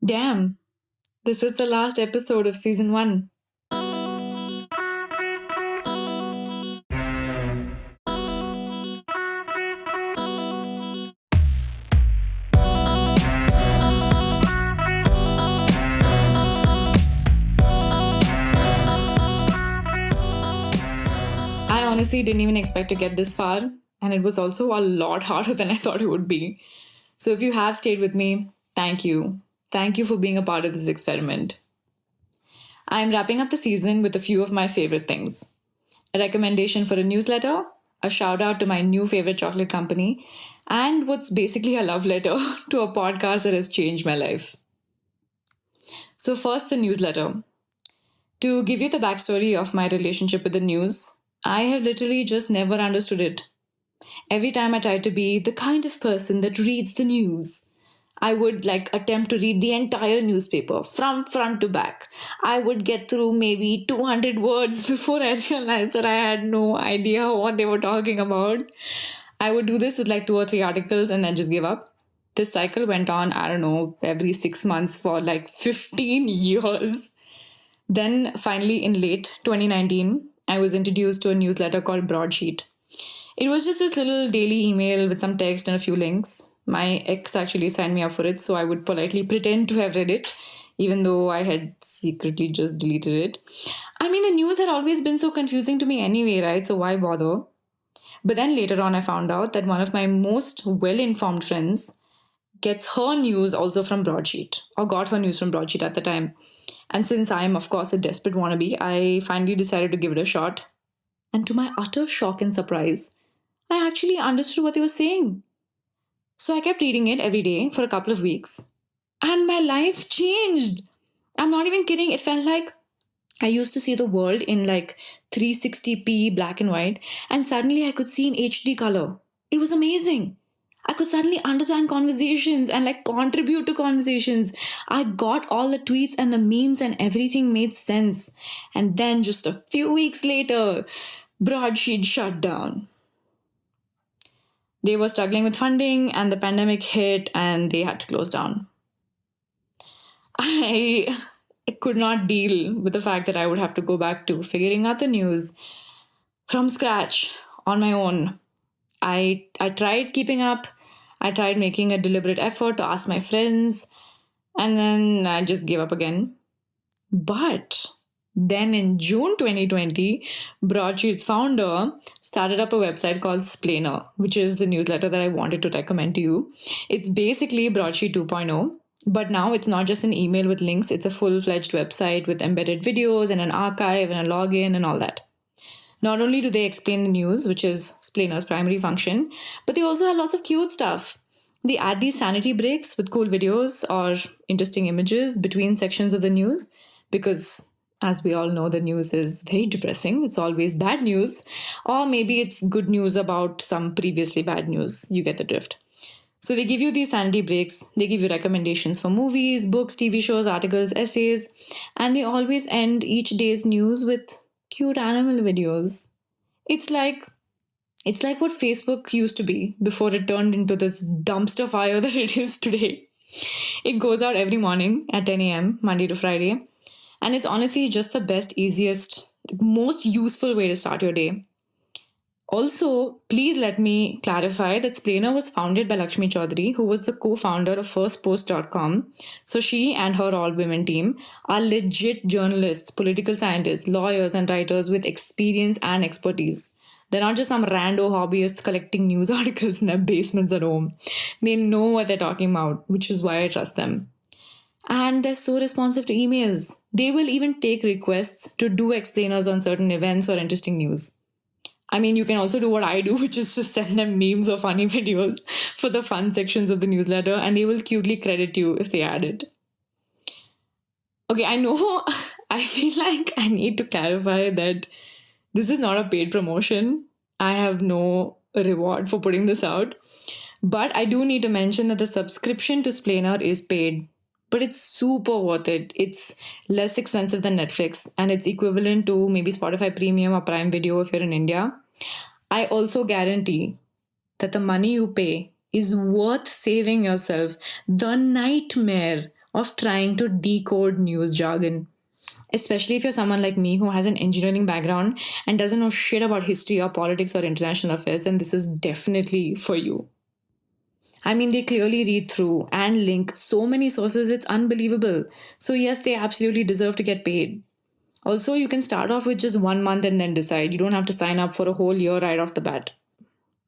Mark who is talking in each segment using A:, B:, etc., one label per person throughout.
A: Damn, this is the last episode of season 1. I honestly didn't even expect to get this far, and it was also a lot harder than I thought it would be. So if you have stayed with me, thank you. Thank you for being a part of this experiment. I'm wrapping up the season with a few of my favorite things: a recommendation for a newsletter, a shout out to my new favorite chocolate company, and what's basically a love letter to a podcast that has changed my life. So, first, the newsletter. To give you the backstory of my relationship with the news, I have literally just never understood it. Every time I tried to be the kind of person that reads the news, I would attempt to read the entire newspaper from front to back. I would get through maybe 200 words before I realized that I had no idea what they were talking about. I would do this with like 2 or 3 articles and then just give up. This cycle went on, I don't know, every 6 months for like 15 years. Then finally, in late 2019, I was introduced to a newsletter called Broadsheet. It was just this little daily email with some text and a few links. My ex actually signed me up for it, so I would politely pretend to have read it, even though I had secretly just deleted it. I mean, the news had always been so confusing to me anyway, right? So why bother? But then later on, I found out that one of my most well informed friends gets her news also from Broadsheet, or got her news from Broadsheet at the time. And since I'm, of course, a desperate wannabe, I finally decided to give it a shot. And to my utter shock and surprise, I actually understood what they were saying. So I kept reading it every day for a couple of weeks, and my life changed. I'm not even kidding. It felt like I used to see the world in like 360p black and white, and suddenly I could see in HD color. It was amazing. I could suddenly understand conversations and like contribute to conversations. I got all the tweets and the memes, and everything made sense. And then just a few weeks later, Broadsheet shut down. They were struggling with funding, and the pandemic hit, and they had to close down. I could not deal with the fact that I would have to go back to figuring out the news from scratch on my own. I tried keeping up. I tried making a deliberate effort to ask my friends, and then I just gave up again. But then in June 2020, Broadsheet's founder started up a website called Splainer, which is the newsletter that I wanted to recommend to you. It's basically Broadsheet 2.0. But now it's not just an email with links, it's a full fledged website with embedded videos and an archive and a login and all that. Not only do they explain the news, which is Splainer's primary function, but they also have lots of cute stuff. They add these sanity breaks with cool videos or interesting images between sections of the news because, as we all know, the news is very depressing. It's always bad news, or maybe it's good news about some previously bad news. You get the drift. So they give you these sanity breaks, they give you recommendations for movies, books, TV shows, articles, essays, and they always end each day's news with cute animal videos. It's like it's like what Facebook used to be before it turned into this dumpster fire that it is today. It goes out every morning at 10 a.m., Monday to Friday, and it's honestly just the best, easiest, most useful way to start your day. Also, please let me clarify that Splainer was founded by Lakshmi Chaudhary, who was the co founder of firstpost.com. So, she and her all women team are legit journalists, political scientists, lawyers, and writers with experience and expertise. They're not just some rando hobbyists collecting news articles in their basements at home. They know what they're talking about, which is why I trust them. And they're so responsive to emails. They will even take requests to do explainers on certain events or interesting news. I mean, you can also do what I do, which is just send them memes or funny videos for the fun sections of the newsletter, and they will cutely credit you if they add it. Okay, I know I feel like I need to clarify that this is not a paid promotion. I have no reward for putting this out. But I do need to mention that the subscription to Splainer is paid, but it's super worth it. It's less expensive than Netflix, and it's equivalent to maybe Spotify Premium or Prime Video if you're in India. I also guarantee that the money you pay is worth saving yourself the nightmare of trying to decode news jargon. Especially if you're someone like me who has an engineering background and doesn't know shit about history or politics or international affairs, then this is definitely for you. I mean, they clearly read through and link so many sources, it's unbelievable. So, yes, they absolutely deserve to get paid. Also, you can start off with just 1 month and then decide. You don't have to sign up for a whole year right off the bat.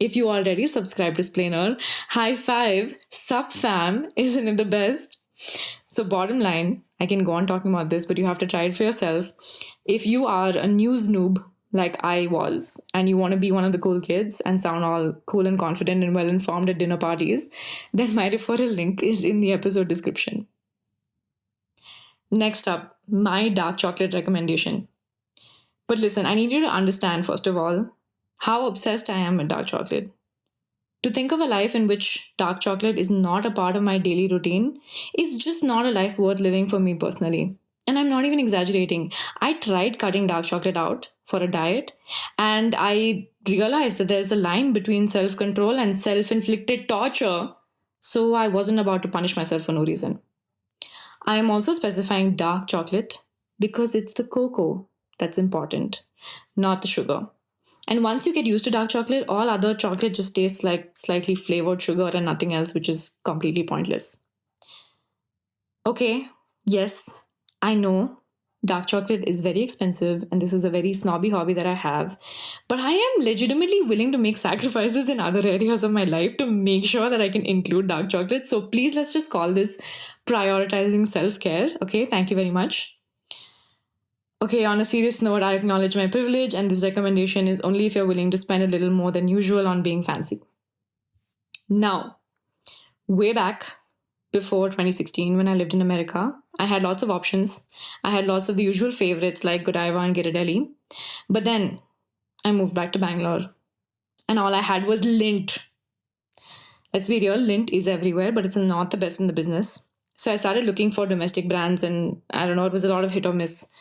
A: If you already subscribed to Splainer, high five, sub fam, isn't it the best? So, bottom line, I can go on talking about this, but you have to try it for yourself. If you are a news noob like I was, and you want to be one of the cool kids and sound all cool and confident and well informed at dinner parties, then my referral link is in the episode description. Next up, my dark chocolate recommendation. But listen, I need you to understand, first of all, how obsessed I am with dark chocolate. To think of a life in which dark chocolate is not a part of my daily routine is just not a life worth living for me personally. And I'm not even exaggerating. I tried cutting dark chocolate out for a diet, and I realized that there's a line between self control and self inflicted torture. So I wasn't about to punish myself for no reason. I am also specifying dark chocolate because it's the cocoa that's important, not the sugar. And once you get used to dark chocolate, all other chocolate just tastes like slightly flavored sugar and nothing else, which is completely pointless. Okay, yes, I know dark chocolate is very expensive and this is a very snobby hobby that I have, but I am legitimately willing to make sacrifices in other areas of my life to make sure that I can include dark chocolate. So please, let's just call this prioritizing self care. Okay, thank you very much. Okay, on a serious note, I acknowledge my privilege, and this recommendation is only if you're willing to spend a little more than usual on being fancy. Now, way back before 2016, when I lived in America, I had lots of options. I had lots of the usual favorites like Godiva and Ghirardelli. But then I moved back to Bangalore, and all I had was Lint. Let's be real, Lint is everywhere, but it's not the best in the business. So I started looking for domestic brands, and I don't know, it was a lot of hit or miss.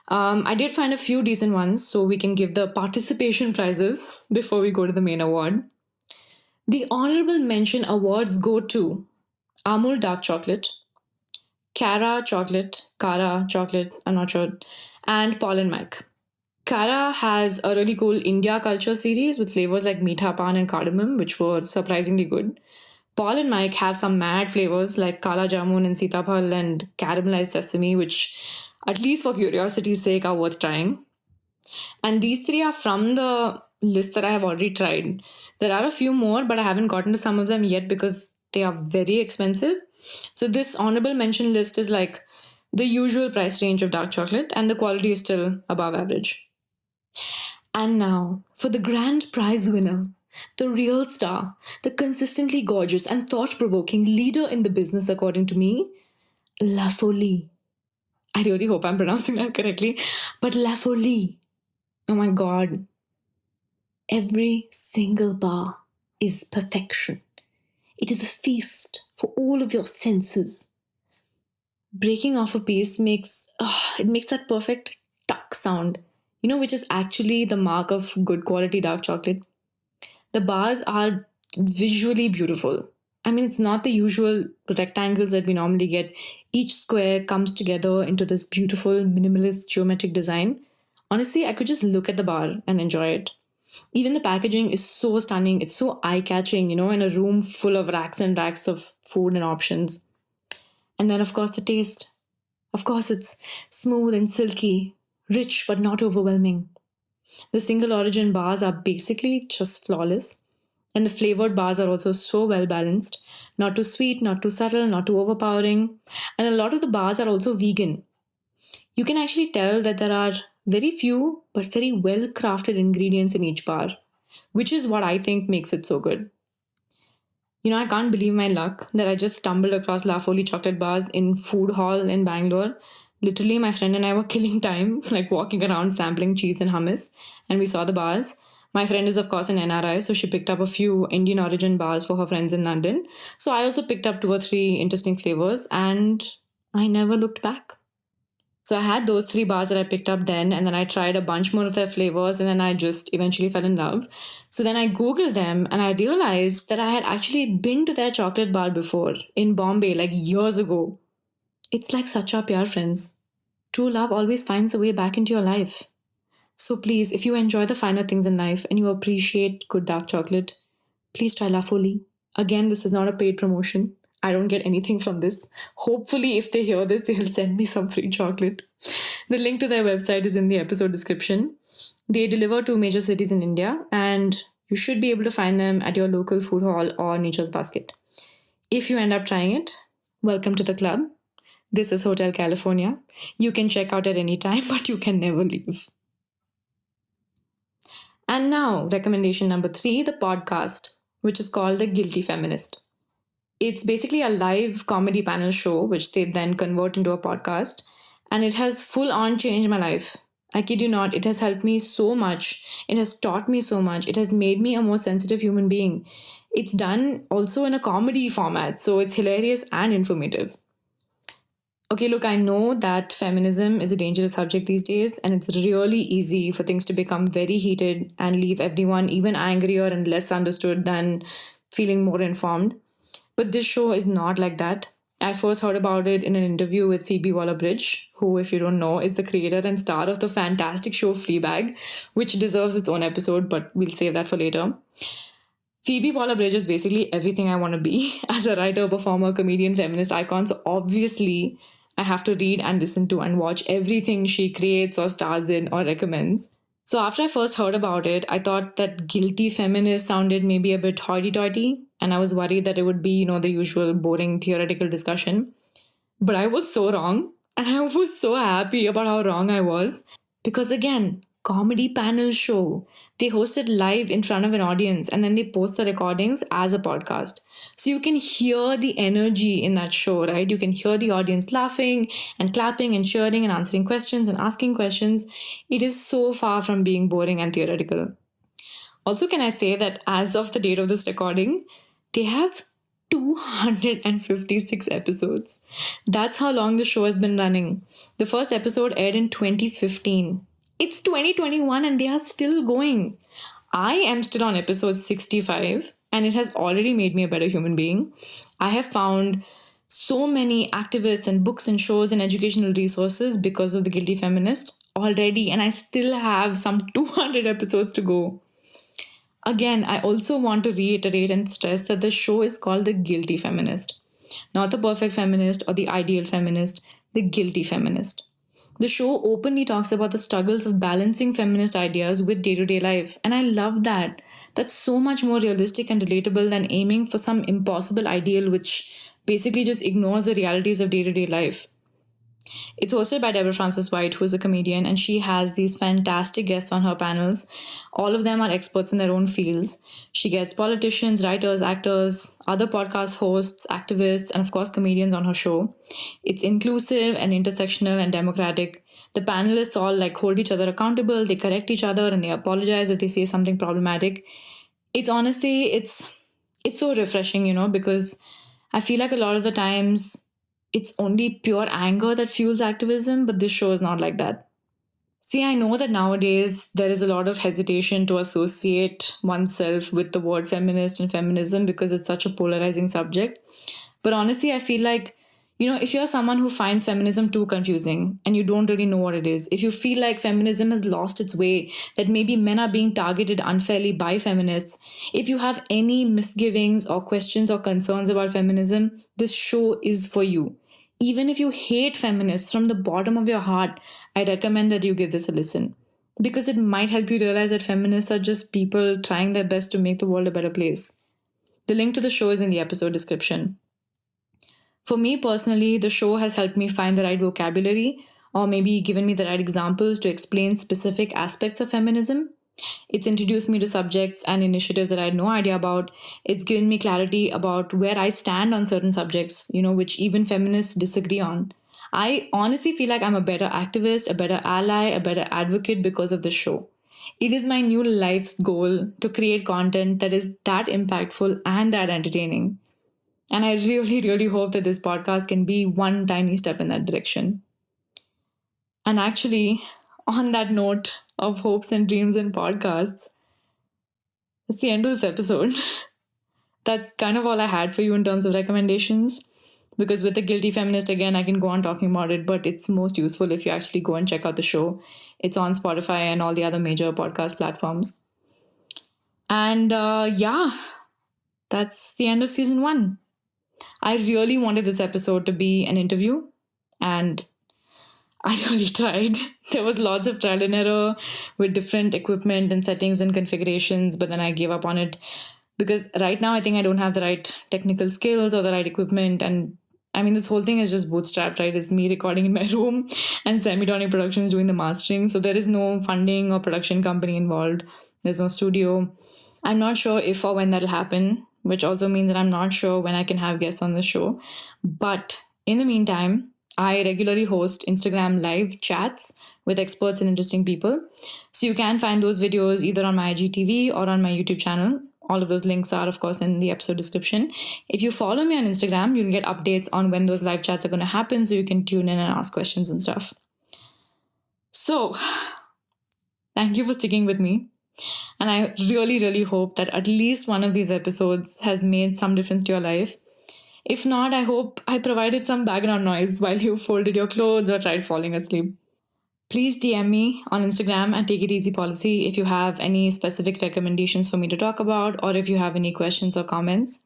A: I did find a few decent ones, so we can give the participation prizes before we go to the main award. The honorable mention awards go to Amul Dark Chocolate, Kara Chocolate, I'm not sure, and Paul and Mike. Kara has a really cool India culture series with flavors like Meetha Pan and cardamom, which were surprisingly good. Paul and Mike have some mad flavors like Kala Jamun and Sitaphal and caramelized sesame, which, at least for curiosity's sake, are worth trying. And these three are from the list that I have already tried. There are a few more, but I haven't gotten to some of them yet because they are very expensive. So this honorable mention list is like the usual price range of dark chocolate, and the quality is still above average. And now for the grand prize winner, the real star, the consistently gorgeous and thought provoking leader in the business, according to me, La Folie. I really hope I'm pronouncing that correctly, but La Folie. Oh my god. Every single bar is perfection. It is a feast for all of your senses. Breaking off a piece makes that perfect tuck sound, which is actually the mark of good quality dark chocolate. The bars are visually beautiful. I mean, it's not the usual rectangles that we normally get. Each square comes together into this beautiful minimalist geometric design. Honestly, I could just look at the bar and enjoy it. Even the packaging is so stunning. It's so eye-catching, in a room full of racks and racks of food and options. And then, of course, the taste. Of course, it's smooth and silky, rich but not overwhelming. The single origin bars are basically just flawless. And the flavored bars are also so well balanced. Not too sweet, not too subtle, not too overpowering. And a lot of the bars are also vegan. You can actually tell that there are very few but very well crafted ingredients in each bar, which is what I think makes it so good. I can't believe my luck that I just stumbled across La Folie chocolate bars in food hall in Bangalore. Literally, my friend and I were killing time, like walking around sampling cheese and hummus, and we saw the bars. My friend is, of course, an NRI, so she picked up a few Indian origin bars for her friends in London. So I also picked up 2 or 3 interesting flavors, and I never looked back. So I had those 3 bars that I picked up then, and then I tried a bunch more of their flavors, and then I just eventually fell in love. So then I Googled them, and I realized that I had actually been to their chocolate bar before in Bombay, like years ago. It's like Sacha Pyar, friends. True love always finds a way back into your life. So please, if you enjoy the finer things in life and you appreciate good dark chocolate, please try La Folie. Again, this is not a paid promotion. I don't get anything from this. Hopefully, if they hear this, they'll send me some free chocolate. The link to their website is in the episode description. They deliver to major cities in India, and you should be able to find them at your local food hall or Nature's Basket. If you end up trying it, welcome to the club. This is Hotel California. You can check out at any time, but you can never leave. And now, recommendation number 3, the podcast, which is called The Guilty Feminist. It's basically a live comedy panel show, which they then convert into a podcast. And it has full on changed my life. I kid you not, it has helped me so much. It has taught me so much. It has made me a more sensitive human being. It's done also in a comedy format, so it's hilarious and informative. Okay, look, I know that feminism is a dangerous subject these days, and it's really easy for things to become very heated and leave everyone even angrier and less understood than feeling more informed. But this show is not like that. I first heard about it in an interview with Phoebe Waller-Bridge, who, if you don't know, is the creator and star of the fantastic show Fleabag, which deserves its own episode, but we'll save that for later. Phoebe Waller-Bridge is basically everything I want to be as a writer, performer, comedian, feminist icon. So obviously, I have to read and listen to and watch everything she creates or stars in or recommends. So after I first heard about it, I thought that Guilty Feminist sounded maybe a bit hoity-toity, and I was worried that it would be, the usual boring theoretical discussion. But I was so wrong, and I was so happy about how wrong I was. Because again, comedy panel show. They host it live in front of an audience and then they post the recordings as a podcast. So you can hear the energy in that show, right? You can hear the audience laughing and clapping and cheering and answering questions and asking questions. It is so far from being boring and theoretical. Also, can I say that as of the date of this recording, they have 256 episodes. That's how long the show has been running. The first episode aired in 2015. It's 2021 and they are still going. I am still on episode 65 and it has already made me a better human being. I have found so many activists and books and shows and educational resources because of The Guilty Feminist already, and I still have some 200 episodes to go. Again, I also want to reiterate and stress that the show is called The Guilty Feminist. Not the perfect feminist or the ideal feminist, the guilty feminist. The show openly talks about the struggles of balancing feminist ideas with day-to-day life, and I love that. That's so much more realistic and relatable than aiming for some impossible ideal which basically just ignores the realities of day-to-day life. It's hosted by Deborah Frances White, who is a comedian, and she has these fantastic guests on her panels. All of them are experts in their own fields. She gets politicians, writers, actors, other podcast hosts, activists, and of course, comedians on her show. It's inclusive and intersectional and democratic. The panelists all hold each other accountable, they correct each other, and they apologize if they say something problematic. It's honestly, it's so refreshing, because I feel like a lot of the times it's only pure anger that fuels activism, but this show is not like that. See, I know that nowadays there is a lot of hesitation to associate oneself with the word feminist and feminism because it's such a polarizing subject. But honestly, I feel like, if you're someone who finds feminism too confusing and you don't really know what it is, if you feel like feminism has lost its way, that maybe men are being targeted unfairly by feminists, if you have any misgivings or questions or concerns about feminism, this show is for you. Even if you hate feminists from the bottom of your heart, I recommend that you give this a listen. Because it might help you realize that feminists are just people trying their best to make the world a better place. The link to the show is in the episode description. For me personally, the show has helped me find the right vocabulary or maybe given me the right examples to explain specific aspects of feminism. It's introduced me to subjects and initiatives that I had no idea about. It's given me clarity about where I stand on certain subjects, which even feminists disagree on. I honestly feel like I'm a better activist, a better ally, a better advocate because of this show. It is my new life's goal to create content that is that impactful and that entertaining. And I really, really hope that this podcast can be one tiny step in that direction. And actually, on that note of hopes and dreams and podcasts, it's the end of this episode. That's kind of all I had for you in terms of recommendations. Because with the Guilty Feminist, again, I can go on talking about it, but it's most useful if you actually go and check out the show. It's on Spotify and all the other major podcast platforms. And yeah, that's the end of season 1. I really wanted this episode to be an interview, and I really tried. There was lots of trial and error with different equipment and settings and configurations, but then I gave up on it because right now I think I don't have the right technical skills or the right equipment. And I mean, this whole thing is just bootstrapped, right? It's me recording in my room and Semitonic Productions doing the mastering. So there is no funding or production company involved. There's no studio. I'm not sure if or when that'll happen, which also means that I'm not sure when I can have guests on the show. But in the meantime, I regularly host Instagram live chats with experts and interesting people. So you can find those videos either on my IGTV or on my YouTube channel. All of those links are, of course, in the episode description. If you follow me on Instagram, you'll get updates on when those live chats are going to happen, so you can tune in and ask questions and stuff. So, thank you for sticking with me. And I really, really hope that at least one of these episodes has made some difference to your life. If not, I hope I provided some background noise while you folded your clothes or tried falling asleep. Please DM me on Instagram at Take It Easy Policy if you have any specific recommendations for me to talk about, or if you have any questions or comments.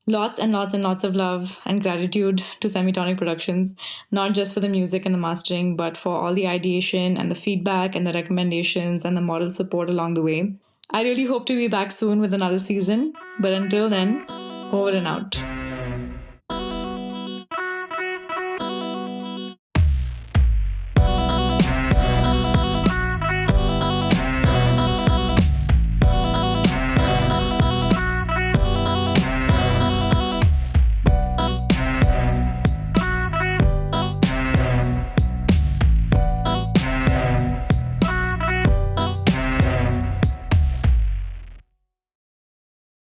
A: Lots and lots and lots of love and gratitude to Semitonic Productions, not just for the music and the mastering, but for all the ideation and the feedback and the recommendations and the moral support along the way. I really hope to be back soon with another season, but until then, over and out.